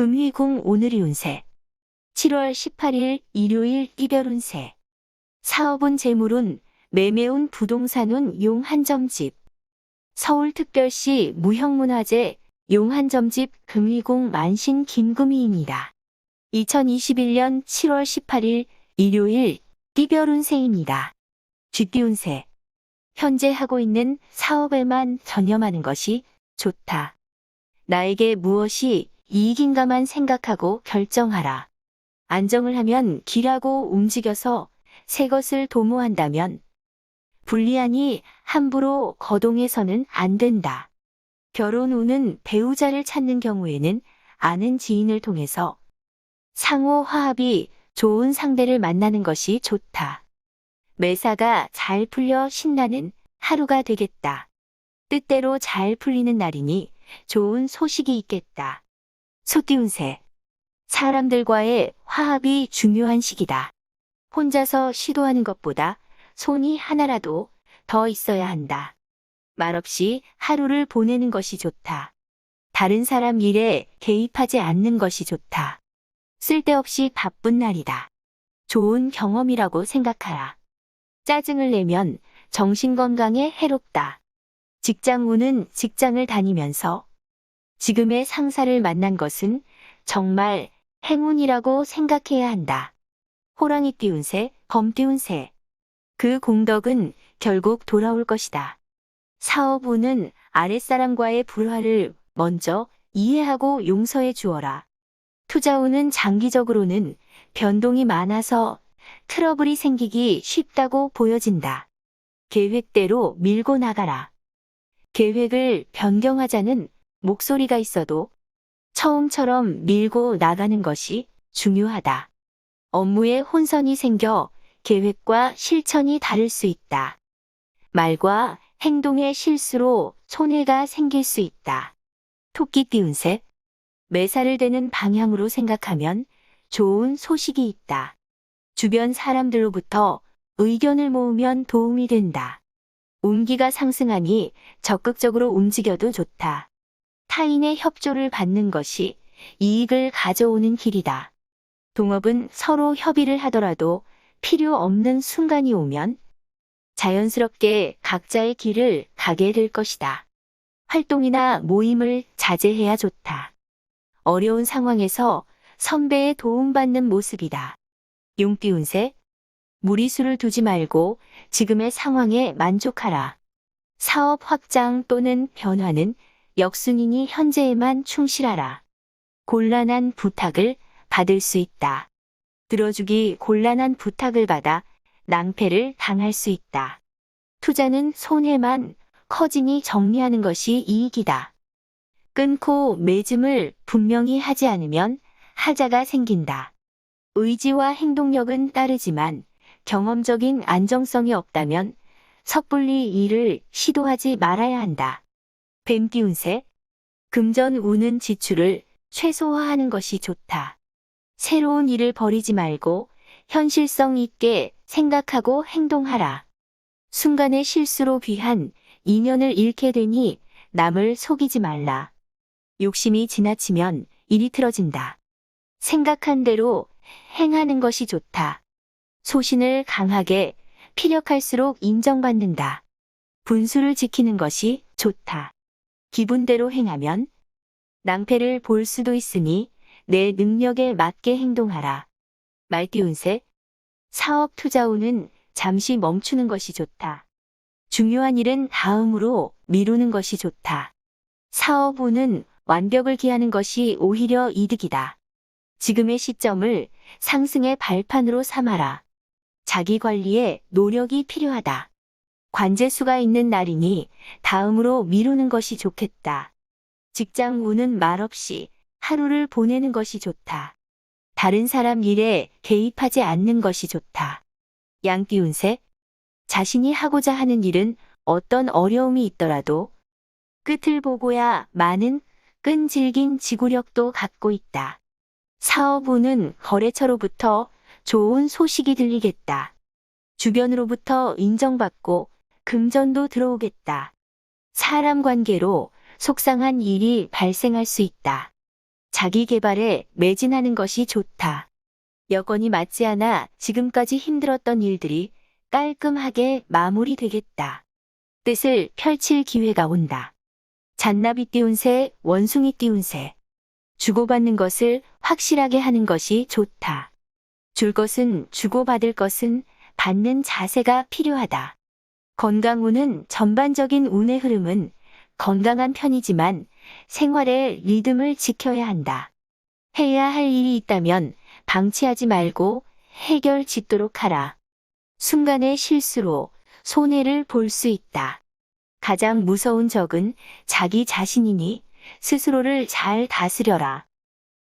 금희궁 오늘이 운세 7월 18일 일요일 이별 운세 사업운 재물운 매매운 부동산운 용 한점집 서울특별시 무형문화재 용 한점집 금희궁 만신 김금희입니다. 2021년 7월 18일 일요일 이별 운세입니다. 쥐띠 운세 현재 하고 있는 사업에만 전념하는 것이 좋다. 나에게 무엇이 이익인가만 생각하고 결정하라. 안정을 하면 길하고 움직여서 새 것을 도모한다면 불리하니 함부로 거동해서는 안 된다. 결혼 운은 배우자를 찾는 경우에는 아는 지인을 통해서 상호 화합이 좋은 상대를 만나는 것이 좋다. 매사가 잘 풀려 신나는 하루가 되겠다. 뜻대로 잘 풀리는 날이니 좋은 소식이 있겠다. 소띠 운세 사람들과의 화합이 중요한 시기다. 혼자서 시도하는 것보다 손이 하나라도 더 있어야 한다. 말없이 하루를 보내는 것이 좋다. 다른 사람 일에 개입하지 않는 것이 좋다. 쓸데없이 바쁜 날이다. 좋은 경험이라고 생각하라. 짜증을 내면 정신건강에 해롭다. 직장 운은 직장을 다니면서 지금의 상사를 만난 것은 정말 행운이라고 생각해야 한다. 호랑이띠 운세, 범띠 운세. 그 공덕은 결국 돌아올 것이다. 사업 운은 아랫사람과의 불화를 먼저 이해하고 용서해 주어라. 투자 운은 장기적으로는 변동이 많아서 트러블이 생기기 쉽다고 보여진다. 계획대로 밀고 나가라. 계획을 변경하자는 목소리가 있어도 처음처럼 밀고 나가는 것이 중요하다. 업무에 혼선이 생겨 계획과 실천이 다를 수 있다. 말과 행동의 실수로 손해가 생길 수 있다. 토끼띠 운세 매사를 되는 방향으로 생각하면 좋은 소식이 있다. 주변 사람들로부터 의견을 모으면 도움이 된다. 운기가 상승하니 적극적으로 움직여도 좋다. 타인의 협조를 받는 것이 이익을 가져오는 길이다. 동업은 서로 협의를 하더라도 필요 없는 순간이 오면 자연스럽게 각자의 길을 가게 될 것이다. 활동이나 모임을 자제해야 좋다. 어려운 상황에서 선배의 도움받는 모습이다. 용띠 운세 무리수를 두지 말고 지금의 상황에 만족하라. 사업 확장 또는 변화는 역순이니 현재에만 충실하라. 곤란한 부탁을 받을 수 있다. 들어주기 곤란한 부탁을 받아 낭패를 당할 수 있다. 투자는 손해만 커지니 정리하는 것이 이익이다. 끊고 매짐을 분명히 하지 않으면 하자가 생긴다. 의지와 행동력은 따르지만 경험적인 안정성이 없다면 섣불리 일을 시도하지 말아야 한다. 뱀띠 운세 금전 운은 지출을 최소화하는 것이 좋다. 새로운 일을 버리지 말고 현실성 있게 생각하고 행동하라. 순간의 실수로 귀한 인연을 잃게 되니 남을 속이지 말라. 욕심이 지나치면 일이 틀어진다. 생각한 대로 행하는 것이 좋다. 소신을 강하게 피력할수록 인정받는다. 분수를 지키는 것이 좋다. 기분대로 행하면 낭패를 볼 수도 있으니 내 능력에 맞게 행동하라. 말띠 운세 사업 투자 운은 잠시 멈추는 것이 좋다. 중요한 일은 다음으로 미루는 것이 좋다. 사업 운은 완벽을 기하는 것이 오히려 이득이다. 지금의 시점을 상승의 발판으로 삼아라. 자기 관리에 노력이 필요하다. 관재수가 있는 날이니 다음으로 미루는 것이 좋겠다. 직장 운은 말없이 하루를 보내는 것이 좋다. 다른 사람 일에 개입하지 않는 것이 좋다. 양띠 운세 자신이 하고자 하는 일은 어떤 어려움이 있더라도 끝을 보고야 많은 끈질긴 지구력도 갖고 있다. 사업 운은 거래처로부터 좋은 소식이 들리겠다. 주변으로부터 인정받고 금전도 들어오겠다. 사람 관계로 속상한 일이 발생할 수 있다. 자기 개발에 매진하는 것이 좋다. 여건이 맞지 않아 지금까지 힘들었던 일들이 깔끔하게 마무리되겠다. 뜻을 펼칠 기회가 온다. 잔나비 띄운 새, 원숭이 띄운 새. 주고받는 것을 확실하게 하는 것이 좋다. 줄 것은 주고 받을 것은 받는 자세가 필요하다. 건강운은 전반적인 운의 흐름은 건강한 편이지만 생활의 리듬을 지켜야 한다. 해야 할 일이 있다면 방치하지 말고 해결 짓도록 하라. 순간의 실수로 손해를 볼 수 있다. 가장 무서운 적은 자기 자신이니 스스로를 잘 다스려라.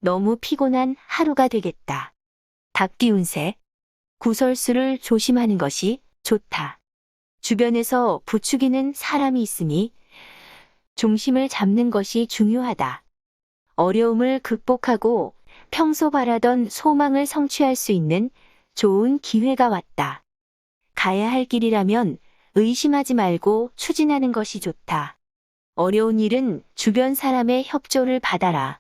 너무 피곤한 하루가 되겠다. 닭 띄운 새. 구설수를 조심하는 것이 좋다. 주변에서 부추기는 사람이 있으니 중심을 잡는 것이 중요하다. 어려움을 극복하고 평소 바라던 소망을 성취할 수 있는 좋은 기회가 왔다. 가야 할 길이라면 의심하지 말고 추진하는 것이 좋다. 어려운 일은 주변 사람의 협조를 받아라.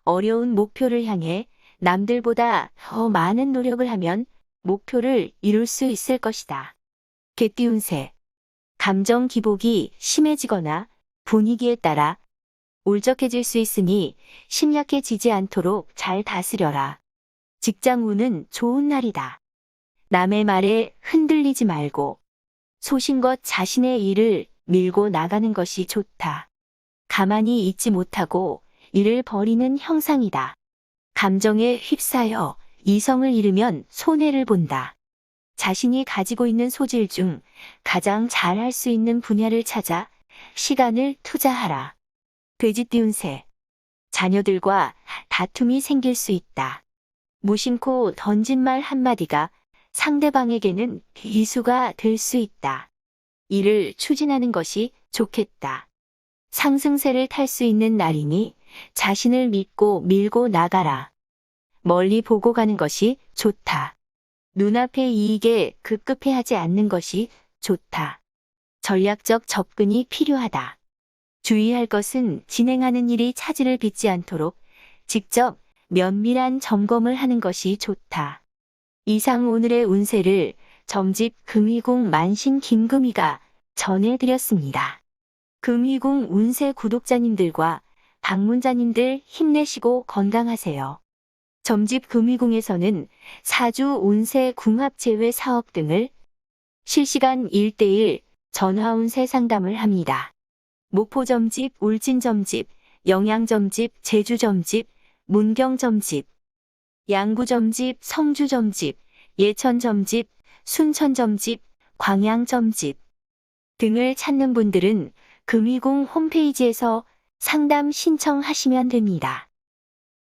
어려운 목표를 향해 남들보다 더 많은 노력을 하면 목표를 이룰 수 있을 것이다. 개 띄운 새. 감정 기복이 심해지거나 분위기에 따라 울적해질 수 있으니 심약해지지 않도록 잘 다스려라. 직장 운은 좋은 날이다. 남의 말에 흔들리지 말고 소신껏 자신의 일을 밀고 나가는 것이 좋다. 가만히 있지 못하고 일을 벌이는 형상이다. 감정에 휩싸여 이성을 잃으면 손해를 본다. 자신이 가지고 있는 소질 중 가장 잘할 수 있는 분야를 찾아 시간을 투자하라. 돼지 띄운 새. 자녀들과 다툼이 생길 수 있다. 무심코 던진 말 한마디가 상대방에게는 비수가 될 수 있다. 이를 추진하는 것이 좋겠다. 상승세를 탈 수 있는 날이니 자신을 믿고 밀고 나가라. 멀리 보고 가는 것이 좋다. 눈앞의 이익에 급급해하지 않는 것이 좋다. 전략적 접근이 필요하다. 주의할 것은 진행하는 일이 차질을 빚지 않도록 직접 면밀한 점검을 하는 것이 좋다. 이상 오늘의 운세를 점집 금희궁 만신 김금희가 전해드렸습니다. 금희궁 운세 구독자님들과 방문자님들 힘내시고 건강하세요. 점집 금희궁에서는 사주 운세 궁합 제외 사업 등을 실시간 1:1 전화 운세 상담을 합니다. 목포 점집, 울진 점집, 영양 점집, 제주 점집, 문경 점집, 양구 점집, 성주 점집, 예천 점집, 순천 점집, 광양 점집 등을 찾는 분들은 금희궁 홈페이지에서 상담 신청하시면 됩니다.